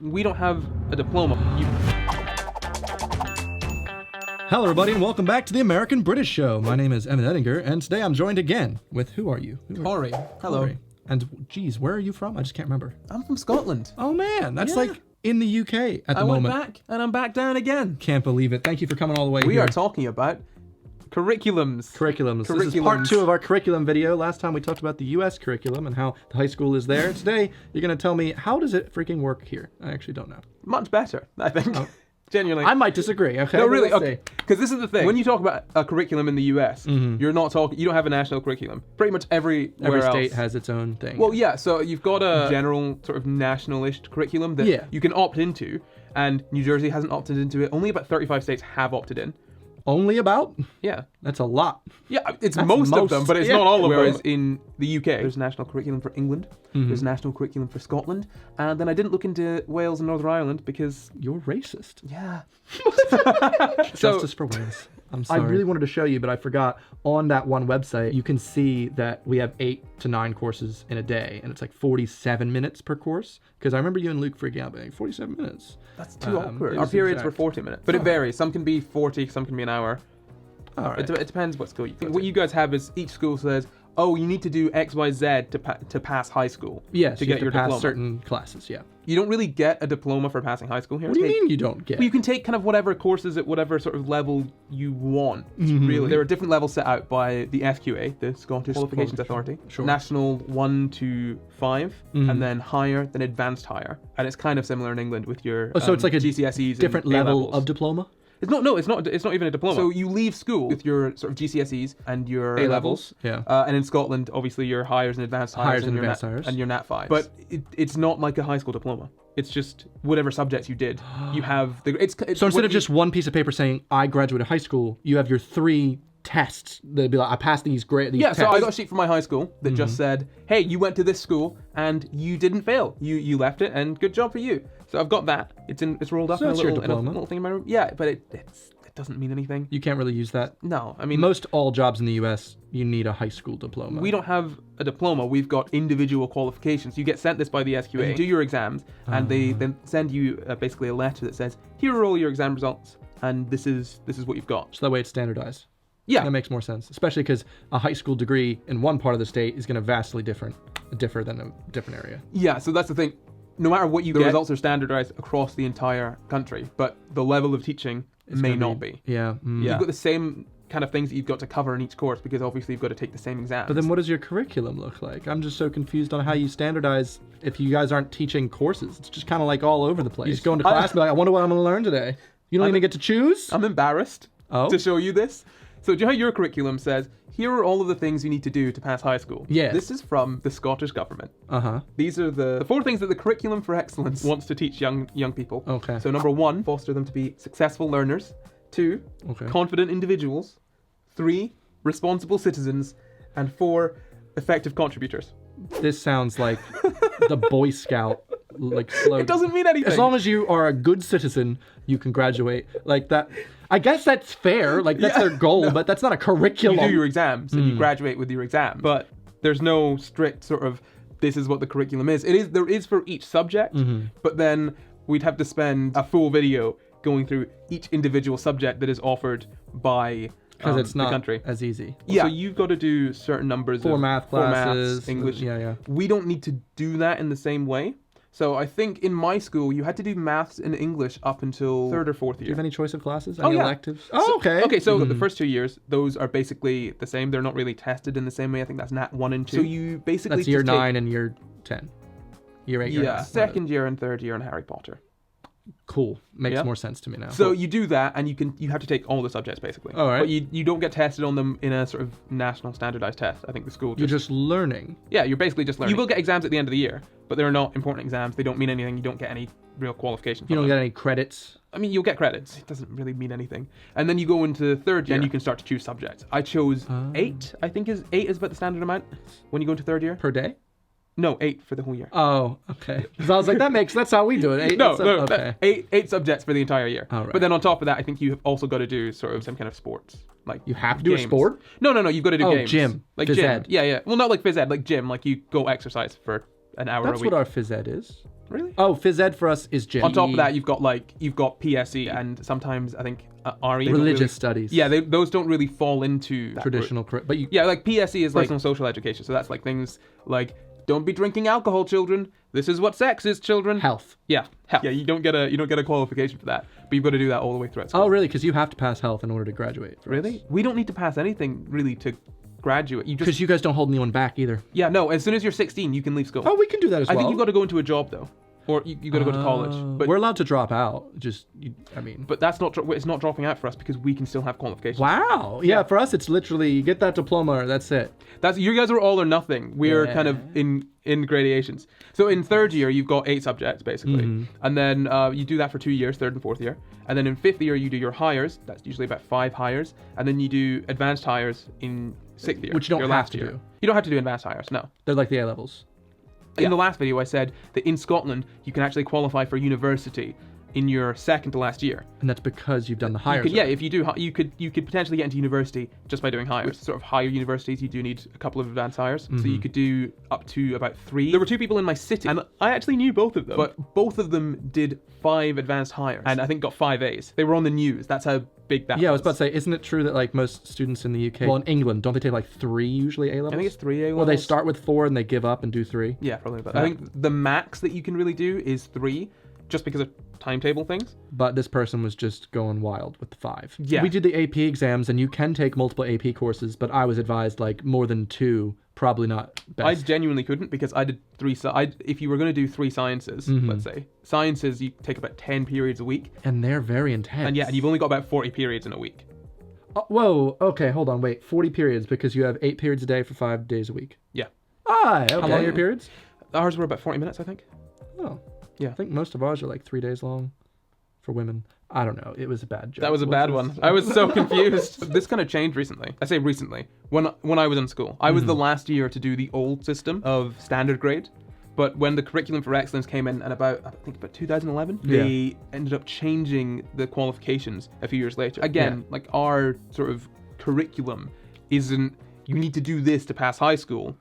We don't have a diploma. Hello, everybody, and welcome back to the American British Show. My name is Edinger, and today I'm joined again with who are you? Corry. Hello. Corry. And geez, where are you from? I just can't remember. I'm from Scotland. Oh man, that's like in the UK at the moment. I went back, and I'm back down again. Can't believe it. Thank you for coming all the way We here. are talking about curriculums. This is part 2 of our curriculum video. Last time we talked about the US curriculum and how the high school is there. Today, you're going to tell me, how does it freaking work here? I actually don't know. Much better, I think. Oh. Genuinely. I might disagree, okay? No, really, okay. Because this is the thing. When you talk about a curriculum in the US, you're not talking, you don't have a national curriculum. Pretty much every state has its own thing. Well, yeah, so you've got a general sort of national-ish curriculum that you can opt into, and New Jersey hasn't opted into it. Only about 35 states have opted in. Only about? Yeah. That's a lot. Yeah, it's most of them, but it's not all of them. Whereas in the UK, there's a national curriculum for England, there's a national curriculum for Scotland, and then I didn't look into Wales and Northern Ireland because... You're racist. Yeah. Justice for Wales. I'm sorry. I really wanted to show you, but I forgot. On that one website, you can see that we have 8 to 9 courses in a day, and it's like 47 minutes per course. Because I remember you and Luke freaking out, being 47 minutes. That's too awkward. Our periods were 40 minutes, but it varies. Some can be 40, some can be an hour. All right. It depends what school you go to. What you guys have is each school says, oh, you need to do X, Y, Z to pass high school. Yes, to you get have your to pass diploma. Certain classes, yeah. You don't really get a diploma for passing high school here. What do you mean you don't get? Well, you can take kind of whatever courses at whatever sort of level you want. Really, there are different levels set out by the SQA, the Scottish Qualifications Authority. Sure. National 1 to 5, and then higher, then advanced higher. And it's kind of similar in England with your so it's like a GCSEs different and level A-levels. of diploma? It's not even a diploma. So you leave school with your sort of GCSEs and your A-levels. Yeah. And in Scotland, obviously, your hires and advanced hires and your Nat 5s. But it's not like a high school diploma. It's just whatever subjects you did. You have it's so instead of just one piece of paper saying I graduated high school, you have your 3 tests. They'd be like, I passed these tests. So I got a sheet from my high school that just said, hey, you went to this school and you didn't fail. You left it and good job for you. So I've got that. It's rolled up in a little thing in my room. Yeah, but it doesn't mean anything. You can't really use that. No, I mean most all jobs in the US, you need a high school diploma. We don't have a diploma. We've got individual qualifications. You get sent this by the SQA. You do your exams, and they then send you basically a letter that says, here are all your exam results, and this is what you've got. So that way it's standardized. Yeah. That makes more sense, especially because a high school degree in one part of the state is going to vastly differ than a different area. Yeah, so that's the thing. No matter what you get, the results are standardized across the entire country, but the level of teaching may not be. Yeah. You've got the same kind of things that you've got to cover in each course because obviously you've got to take the same exams. But then what does your curriculum look like? I'm just so confused on how you standardize if you guys aren't teaching courses. It's just kind of like all over the place. You just go into class and be like, I wonder what I'm going to learn today. You don't even get to choose? I'm embarrassed to show you this. So do you know how your curriculum says, here are all of the things you need to do to pass high school? Yeah. This is from the Scottish government. Uh-huh. These are the 4 things that the Curriculum for Excellence wants to teach young people. Okay. So number 1, foster them to be successful learners. 2, confident individuals. 3, responsible citizens. And 4, effective contributors. This sounds like the Boy Scout slogan. It doesn't mean anything. As long as you are a good citizen, you can graduate. Like that. I guess that's fair. Like that's their goal, but that's not a curriculum. You do your exams and you graduate with your exam. But there's no strict sort of, this is what the curriculum is. There is for each subject, but then we'd have to spend a full video going through each individual subject that is offered by because it's not the country. As easy. Yeah, so you've got to do certain numbers 4 of math classes, maths, English. Yeah. We don't need to do that in the same way. So I think in my school, you had to do maths and English up until 3rd or 4th year. Do you have any choice of classes? Any electives? Oh, okay. Okay, so the first 2 years, those are basically the same. They're not really tested in the same way. I think that's Nat 1 and 2. So you basically that's year 9 and year 10. Year 8, year 9. Second year and third year in Harry Potter. Cool. Makes more sense to me now. So you do that, and you have to take all the subjects basically. All right. But you don't get tested on them in a sort of national standardized test. I think the school. You're just learning. Yeah, you're basically just learning. You will get exams at the end of the year, but they're not important exams. They don't mean anything. You don't get any real qualification. You don't get any credits. I mean, you'll get credits. It doesn't really mean anything. And then you go into 3rd year, and you can start to choose subjects. I chose 8. I think 8 is about the standard amount when you go into 3rd year. Per day? No, 8 for the whole year. Oh, okay. So I was like, that's how we do it. 8, okay. 8 subjects for the entire year. All right. But then on top of that, I think you have also got to do sort of some kind of sports. Like you have to do games. a sport? No, you've got to do games. Gym. Like phys gym. ed. Yeah. Well, not like phys ed, like gym. Like you go exercise for an hour a week. That's what our phys ed is. Really? Oh, phys ed for us is gym. On top of that, you've got PSE and sometimes I think RE. Religious studies. Yeah, those don't really fall into that traditional. But PSE is personal social education. So that's like things like don't be drinking alcohol, children. This is what sex is, children. Health. Yeah, health. Yeah, you don't get a qualification for that, but you've got to do that all the way throughout school. Oh, really? Because you have to pass health in order to graduate. Really? We don't need to pass anything really to graduate. Because you guys don't hold anyone back either. Yeah, no. As soon as you're 16, you can leave school. Oh, we can do that as well. I think you've got to go into a job though, or you got to go to college. But we're allowed to drop out. But that's not. It's not dropping out for us because we can still have qualifications. Wow. Yeah. For us, it's literally you get that diploma. That's it. You guys are all or nothing. We're kind of in gradations. So in third year, you've got 8 subjects basically, and then you do that for 2 years, third and fourth year, and then in fifth year you do your hires. That's usually about 5 hires, and then you do advanced hires in sixth year, which you don't have to do. You don't have to do advanced hires. No, they're like the A levels. In the last video, I said that in Scotland you can actually qualify for university in your second to last year, and that's because you've done the hires. If you do, you could potentially get into university just by doing hires. Sort of higher universities, you do need a couple of advanced hires, so you could do up to about 3. There were 2 people in my city, and I actually knew both of them, but both of them did 5 advanced hires, and I think got 5 A's. They were on the news. That's how big that was. I was about to say, isn't it true that most students in the UK, well, in England, don't they take 3 usually A levels? I think it's 3 A levels. Well, they start with 4 and they give up and do 3. Yeah, probably. But I think the max that you can really do is 3, just because of timetable things. But this person was just going wild with the 5. Yeah. We did the AP exams, and you can take multiple AP courses, but I was advised more than 2, probably not best. I genuinely couldn't because I did 3. If you were going to do 3 sciences, let's say sciences, you take about 10 periods a week, and they're very intense. And you've only got about 40 periods in a week. Whoa. Okay, hold on. Wait. 40 periods because you have 8 periods a day for 5 days a week. Yeah. Okay. How long are your periods? Ours were about 40 minutes, I think. Oh. Yeah. I think most of ours are 3 days long for women. I don't know. It was a bad joke. That was a bad one. I was so confused. This kind of changed recently. I say recently. When I was in school, I was the last year to do the old system of standard grade. But when the curriculum for excellence came in, and I think about 2011, they ended up changing the qualifications a few years later. Again, our sort of curriculum isn't, you need to do this to pass high school.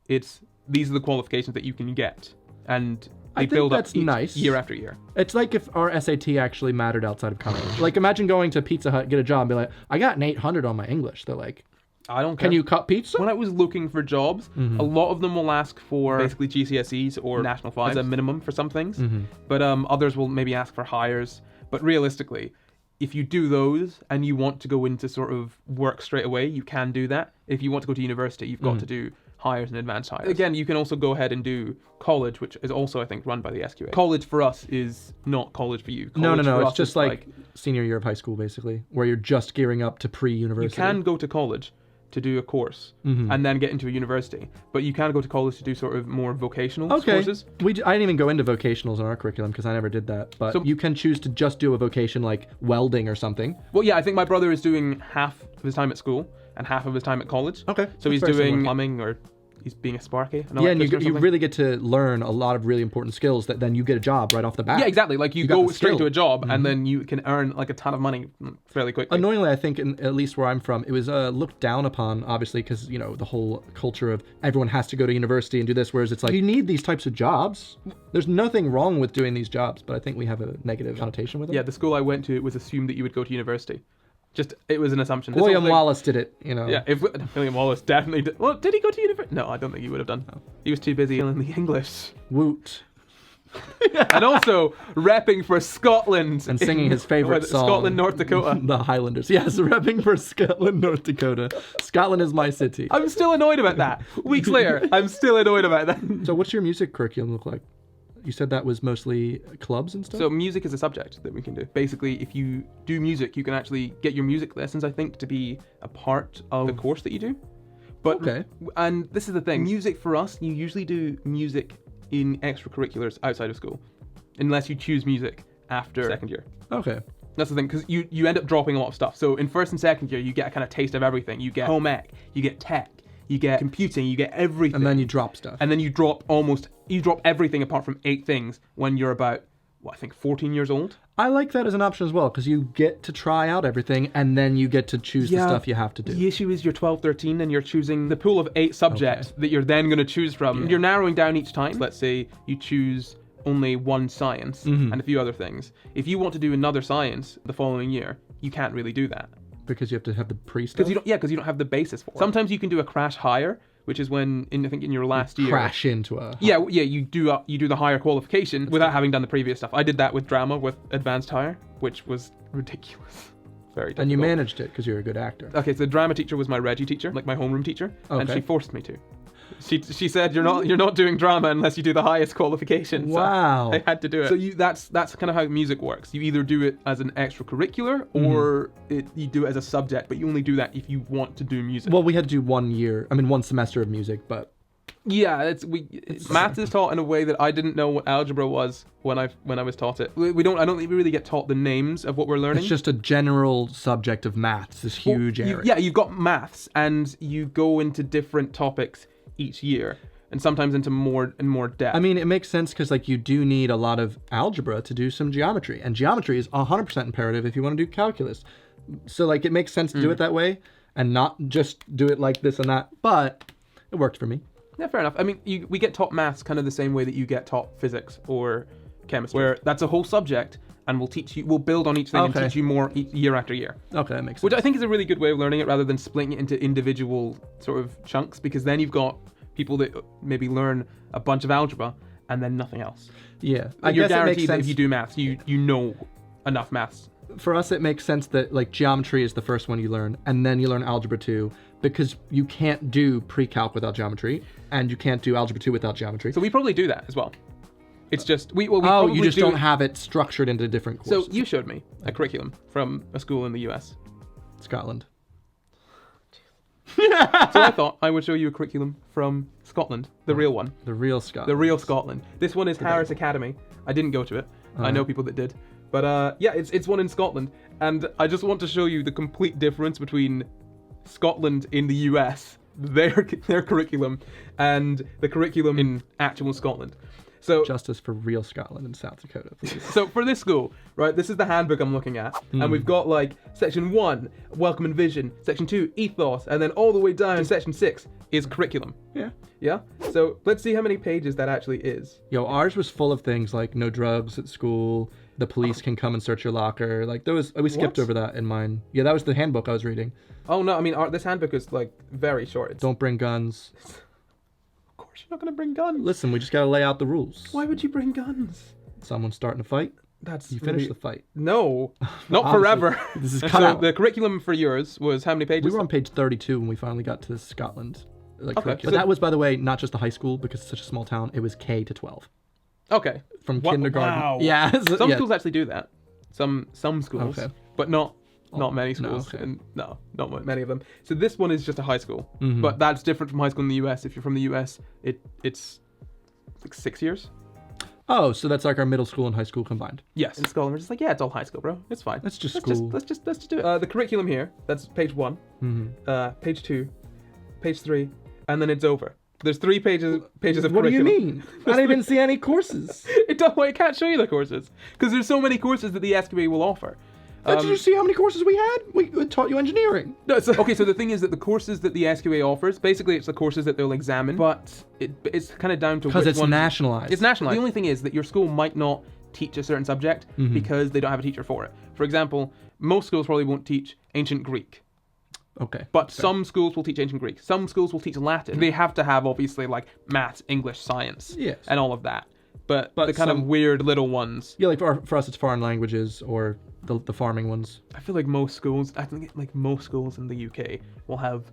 It's, these are the qualifications that you can get. And they build up year after year. It's like if our SAT actually mattered outside of college. Imagine going to Pizza Hut, get a job, and be like, I got an 800 on my English. They're like, I don't care. Can you cut pizza? When I was looking for jobs, a lot of them will ask for basically GCSEs or National 5 as a minimum for some things. But others will maybe ask for hires. But realistically, if you do those and you want to go into sort of work straight away, you can do that. If you want to go to university, you've got to do hires and advanced hires. Again, you can also go ahead and do college, which is also, I think, run by the SQA. College for us is not college for you. College no. It's just like senior year of high school, basically, where you're just gearing up to pre-university. You can go to college to do a course and then get into a university, but you can go to college to do sort of more vocational courses. I didn't even go into vocationals in our curriculum because I never did that, but so, you can choose to just do a vocation like welding or something. Well, yeah, I think my brother is doing half of his time at school and half of his time at college. Okay. So he's doing plumbing, or he's being a sparky. Yeah, and you really get to learn a lot of really important skills that then you get a job right off the bat. Yeah, exactly. You go straight to a job and then you can earn a ton of money fairly quickly. Annoyingly, I think, at least where I'm from, it was looked down upon, obviously, because, the whole culture of everyone has to go to university and do this, whereas it's you need these types of jobs. There's nothing wrong with doing these jobs, but I think we have a negative connotation with them. Yeah, the school I went to, it was assumed that you would go to university. It was an assumption. William Wallace did it, Yeah, William Wallace definitely did. Well, did he go to university? No, I don't think he would have done. No. He was too busy learning the English. Woot. And also repping for Scotland. And singing his favorite song. Scotland, North Dakota. The Highlanders. Yes, repping for Scotland, North Dakota. Scotland is my city. I'm still annoyed about that. Weeks later, I'm still annoyed about that. So what's your music curriculum look like? You said that was mostly clubs and stuff? So music is a subject that we can do. Basically, if you do music, you can actually get your music lessons, I think, to be a part of the course that you do. But, okay. And this is the thing. Music for us, you usually do music in extracurriculars outside of school. Unless you choose music after second year. Okay. That's the thing, because you end up dropping a lot of stuff. So in first and second year, you get a kind of taste of everything. You get home ec, you get tech, you get computing, you get everything. And then you drop stuff. And then you drop everything apart from 8 things when you're about, I think 14 years old. I like that as an option as well, because you get to try out everything and then you get to choose the stuff you have to do. The issue is you're 12, 13 and you're choosing the pool of 8 subjects that you're then going to choose from. Yeah. You're narrowing down each time. Let's say you choose only one science and a few other things. If you want to do another science the following year, you can't really do that. Because you have to have the pre-stuff? Because you don't have the basis for it. Sometimes you can do a crash higher, which is when, I think in your last year... Crash into a... Yeah, you do the higher qualification without having done the previous stuff. I did that with drama with advanced higher, which was ridiculous. Very difficult. And you managed it because you're a good actor. Okay, so the drama teacher was my Reggie teacher, like my homeroom teacher, and she forced me to. She said you're not doing drama unless you do the highest qualification. Wow. So I had to do it. So that's kind of how music works. You either do it as an extracurricular or you do it as a subject, but you only do that if you want to do music. Well, we had to do 1 semester of music, but yeah, math is taught in a way that I didn't know what algebra was when I was taught it. I don't really get taught the names of what we're learning. It's just a general subject of maths, this huge area. You've got maths, and you go into different topics each year, and sometimes into more depth. I mean, it makes sense because like you do need a lot of algebra to do some geometry, and geometry is 100% imperative if you want to do calculus. So like it makes sense to do it that way and not just do it like this and that, but it worked for me. Yeah, fair enough. I mean, we get taught maths kind of the same way that you get taught physics or chemistry, where that's a whole subject, and we'll build on each thing and teach you more year after year. Okay, that makes sense. Which I think is a really good way of learning it, rather than splitting it into individual sort of chunks, because then you've got people that maybe learn a bunch of algebra and then nothing else. Yeah, You're guaranteed that if you do maths, you know enough maths. For us, it makes sense that like geometry is the first one you learn, and then you learn algebra 2, because you can't do pre-calc without geometry, and you can't do algebra 2 without geometry. So we probably do that as well. It's just you just don't have it structured into different courses. So you showed me a curriculum from a school in the US. Scotland. So I thought I would show you a curriculum from Scotland, the real one. The real Scotland. The real Scotland. This one is Harris Academy. I didn't go to it. I know people that did. But yeah, it's one in Scotland. And I just want to show you the complete difference between Scotland in the US, their curriculum, and the curriculum in actual Scotland. So justice for real Scotland and South Dakota, please. So for this school, right, this is the handbook I'm looking at, and we've got like section 1, welcome and vision, section 2, ethos, and then all the way down to section 6 is curriculum. Yeah. So let's see how many pages that actually is. Yo, ours was full of things like no drugs at school, the police can come and search your locker, like those. We skipped over that in mine. Yeah, that was the handbook I was reading. Oh no, I mean this handbook is like very short. Don't bring guns. Of course you're not gonna bring guns. Listen, we just gotta lay out the rules. Why would you bring guns? Someone's starting a fight. You finish the fight. No, not forever. This is cut out. The curriculum for yours was how many pages? We were on page 32 when we finally got to Scotland. Curriculum. But so that was, by the way, not just the high school, because it's such a small town. It was K to 12. Okay. From kindergarten. Wow. Yeah. Some schools actually do that. Some schools, but not many schools. No, okay. And not many of them. So this one is just a high school, but that's different from high school in the US. If you're from the US, it's like 6 years. Oh, so that's like our middle school and high school combined. Yes. In Scotland, we're just like, yeah, it's all high school, bro. It's fine. That's just school. Let's just do it. The curriculum here, that's page 1, page 2, page 3, and then it's over. There's 3 pages of curriculum. What do you mean? I didn't even see any courses. I can't show you the courses because there's so many courses that the SQA will offer. Did you see how many courses we had? We taught you engineering. No, so the thing is that the courses that the SQA offers, basically it's the courses that they'll examine, but it's kind of down to because it's nationalized. It's nationalized. The only thing is that your school might not teach a certain subject because they don't have a teacher for it. For example, most schools probably won't teach ancient Greek. Okay. But some schools will teach ancient Greek. Some schools will teach Latin. They have to have, obviously, like maths, English, science, and all of that. But the kind of weird little ones. Yeah, like for us, it's foreign languages or the farming ones. I feel like most schools in the UK will have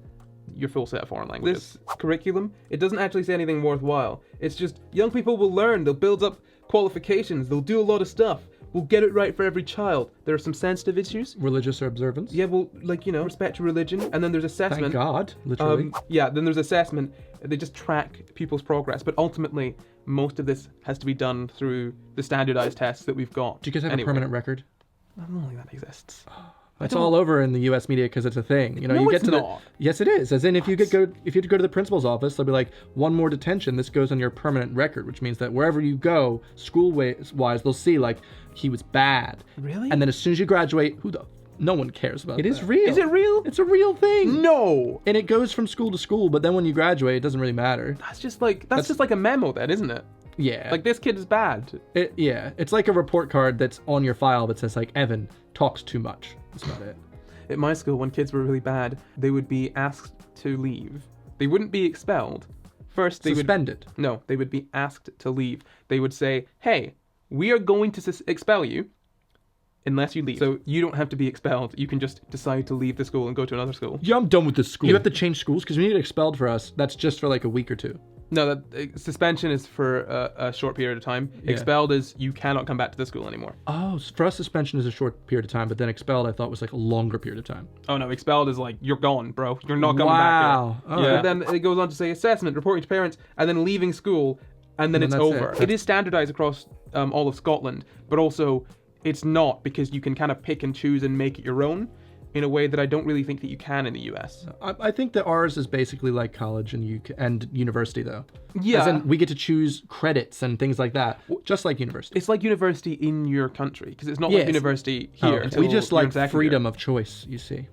your full set of foreign languages. This curriculum, it doesn't actually say anything worthwhile. It's just young people will learn. They'll build up qualifications. They'll do a lot of stuff. We'll get it right for every child. There are some sensitive issues. Religious observance? Yeah, well, respect your religion. And then there's assessment. Thank God, literally. Then there's assessment. They just track people's progress. But ultimately, most of this has to be done through the standardized tests that we've got. Do you guys have a permanent record? I don't think that exists. It's all over in the U.S. media because it's a thing. You get to not. Yes, it is. As in, if you have to go to the principal's office, they'll be like, one more detention. This goes on your permanent record, which means that wherever you go, school-wise, they'll see like he was bad. Really? And then as soon as you graduate, no one cares about it. It is real. Is it real? It's a real thing. No. And it goes from school to school, but then when you graduate, it doesn't really matter. That's just like a memo, then, isn't it? Yeah. Like, this kid is bad. It's like a report card that's on your file that says, like, Evan talks too much. That's about it. At my school, when kids were really bad, they would be asked to leave. They wouldn't be expelled. First, they Suspended. No, they would be asked to leave. They would say, hey, we are going to expel you unless you leave. So you don't have to be expelled. You can just decide to leave the school and go to another school. Yeah, I'm done with this school. You have to change schools? Because when you get expelled for us, that's just for like a week or two. No, suspension is for a short period of time. Yeah. Expelled is you cannot come back to the school anymore. Oh, for us, suspension is a short period of time, but then expelled I thought was like a longer period of time. Oh no, expelled is like, you're gone, bro. You're not coming back here. Yeah. But then it goes on to say assessment, reporting to parents, and then leaving school, and then it's over. It is standardized across all of Scotland, but also it's not, because you can kind of pick and choose and make it your own in a way that I don't really think that you can in the US. I think that ours is basically like college and university, though. Yeah. As in, we get to choose credits and things like that, just like university. It's like university in your country, because it's not like university here. We just like freedom of choice, you see.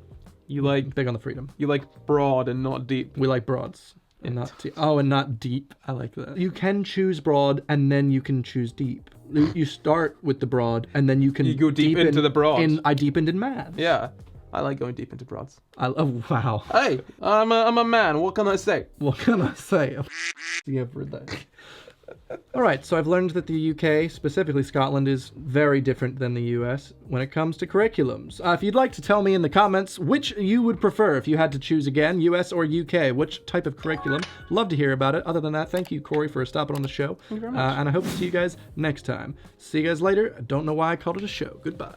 You like... Big on the freedom. You like broad and not deep. We like broads. And not deep. Oh, and not deep. I like that. You can choose broad, and then you can choose deep. You start with the broad, and then you can... You go deep into the broad. I deepened in math. Yeah. I like going deep into broads. Oh, wow. Hey, I'm a man. What can I say? What can I say? Yeah, for that. All right, so I've learned that the UK, specifically Scotland, is very different than the US when it comes to curriculums. If you'd like to tell me in the comments which you would prefer if you had to choose again, US or UK, which type of curriculum, love to hear about it. Other than that, thank you, Corey, for stopping on the show. Thank you very much. And I hope to see you guys next time. See you guys later. I don't know why I called it a show. Goodbye.